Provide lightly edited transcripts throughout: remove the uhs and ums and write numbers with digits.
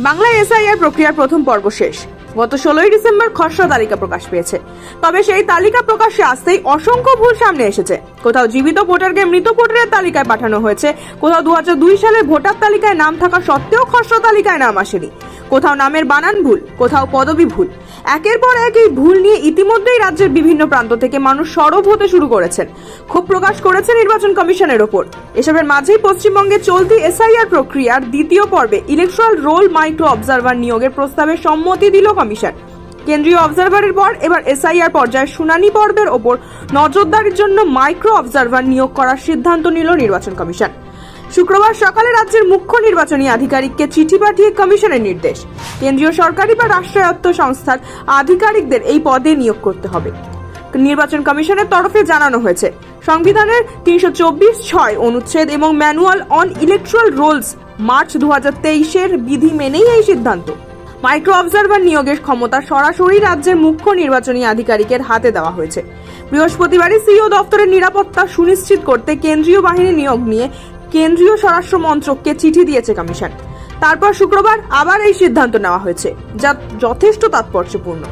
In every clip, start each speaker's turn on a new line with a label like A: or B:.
A: বাংলায় এসআইআর প্রক্রিয়ার প্রথম পর্ব শেষ। গত 16 ডিসেম্বর খসড়া তালিকা প্রকাশ পেয়েছে। তবে সেই তালিকা প্রকাশে আসতেই অসংখ্য ভুল সামনে এসেছে। কোথাও জীবিত ভোটারকে মৃত ভোটারের তালিকায় পাঠানো হয়েছে, কোথাও 2002 সালের ভোটার তালিকায় নাম থাকা সত্ত্বেও খসড়া তালিকায় নাম আসেনি, কোথাও নামের বানান ভুল, কোথাও পদবি ভুল। একের পর এক এই ভুল নিয়ে ইতিমধ্যেই রাজ্যের বিভিন্ন প্রান্ত থেকে মানুষ সরব হতে শুরু করেছেন, ক্ষোভ প্রকাশ করেছে নির্বাচন কমিশনের ওপর। এসবের মাঝেই পশ্চিমবঙ্গে চলতি এসআইআর প্রক্রিয়ার দ্বিতীয় পর্বে ইলেকট্রাল রোল মাইক্রো অবজারভার নিয়োগের প্রস্তাবে সম্মতি দিল কমিশন। কেন্দ্রীয় অবজারভারের পর এবার এসআইআর পর্যায়ে শুনানি পর্বের ওপর নজরদারির জন্য মাইক্রো অবজারভার নিয়োগ করার সিদ্ধান্ত নিল নির্বাচন কমিশন। শুক্রবার সকালে রাজ্যের মুখ্য নির্বাচনী আধিকারিককে চিঠি পাঠিয়ে কমিশনের নির্দেশ, কেন্দ্রীয় সরকারি বা রাষ্ট্রায়ত্ত সংস্থার আধিকারিকদের এই পদে নিয়োগ করতে হবে। নির্বাচন কমিশনের তরফে জানানো হয়েছে, সংবিধানের 324(6) অনুচ্ছেদ এবং manual on electoral rolls March 2023-এর বিধি মেনেই এই সিদ্ধান্ত। মাইক্রো অবজারভার নিয়োগের ক্ষমতা সরাসরি রাজ্যের মুখ্য নির্বাচনী আধিকারিকের হাতে দেওয়া হয়েছে। বৃহস্পতিবারই সিইও দপ্তরের নিরাপত্তা সুনিশ্চিত করতে কেন্দ্রীয় বাহিনী নিয়োগ নিয়ে কেন্দ্রীয় স্বরাষ্ট্র মন্ত্রককে চিঠি দিয়েছে কমিশন। তারপর শুক্রবার আবার এই সিদ্ধান্ত নেওয়া হয়েছে, যা যথেষ্ট তাৎপর্যপূর্ণ।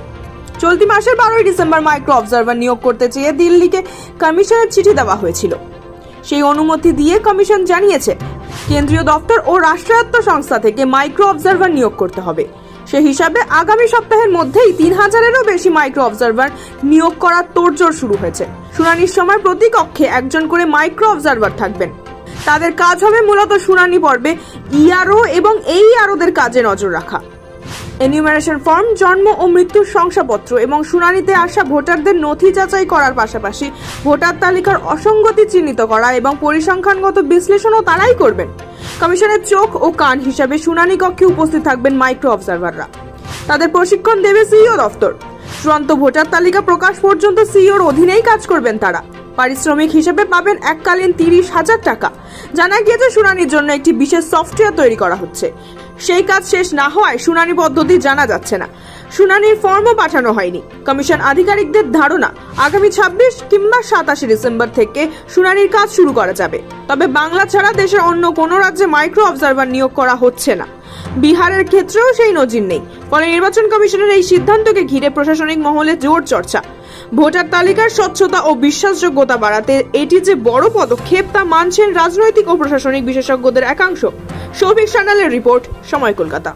A: চলতি মাসের 12 ডিসেম্বর মাইক্রো অবজারভার নিয়োগ করতে চেয়ে দিল্লিকে কমিশনের চিঠি দেওয়া হয়েছিল। সেই অনুমতি দিয়ে কমিশন জানিয়েছে, কেন্দ্রীয় দপ্তর ও রাষ্ট্রায়ত্ত সংস্থা থেকে মাইক্রো অবজারভার নিয়োগ করতে হবে। সে হিসাবে আগামী সপ্তাহের মধ্যেই 3000-এরও বেশি মাইক্রো অবজারভার নিয়োগ করার তোড়জোড় শুরু হয়েছে। শুনানির সময় প্রতি কক্ষে একজন করে মাইক্রো অবজারভার থাকবেন। তাদের কাজ হবে মূলত শুনানি পর্বে ইআরও এবং এইআরওদের কাজে নজর রাখা, এনিউমারেশন ফর্ম, জন্ম ও মৃত্যুর শংসাপত্র এবং শুনানিতে আসা ভোটারদের নথি যাচাই করার পাশাপাশি ভোটার তালিকার অসঙ্গতি চিহ্নিত করা এবং পরিসংখ্যানগত বিশ্লেষণও তারাই করবেন। কমিশনের চোখ ও কান হিসাবে শুনানি কক্ষে উপস্থিত থাকবেন মাইক্রো অবজারভাররা। তাদের প্রশিক্ষণ দেবে সিইও দপ্তর। চূড়ান্ত ভোটার তালিকা প্রকাশ পর্যন্ত সিইওর অধীনেই কাজ করবেন তারা। পারিশ্রমিক হিসেবে পাবেন এককালীন 30,000 টাকা। জানা গিয়েছে শুনানির জন্য একটি বিশেষ সফটওয়্যার তৈরি করা হচ্ছে। সেই কাজ শেষ না হওয়ায় শুনানি পদ্ধতি জানা যাচ্ছে না। শুনানির ফর্মও পাঠানো হয়নি। কমিশন আধিকারিকদের ধারণা, আগামী 26 কিংবা 27 ডিসেম্বর থেকে শুনানির কাজ শুরু করা যাবে। তবে বাংলা ছাড়া দেশের অন্য কোনো রাজ্যে মাইক্রো অবজারভার নিয়োগ করা হচ্ছে না। বিহারের ক্ষেত্রেও সেই নজির নেই। ফলে নির্বাচন কমিশনের এই সিদ্ধান্তকে ঘিরে প্রশাসনিক মহলে জোর চর্চা। ভোটার তালিকার স্বচ্ছতা ও বিশ্বাসযোগ্যতা বাড়াতে এটি যে বড় পদক্ষেপ তা মানছেন রাজনৈতিক ও প্রশাসনিক বিশেষজ্ঞদের একাংশ। সৌভিক সান্যালের রিপোর্ট, সময় কলকাতা।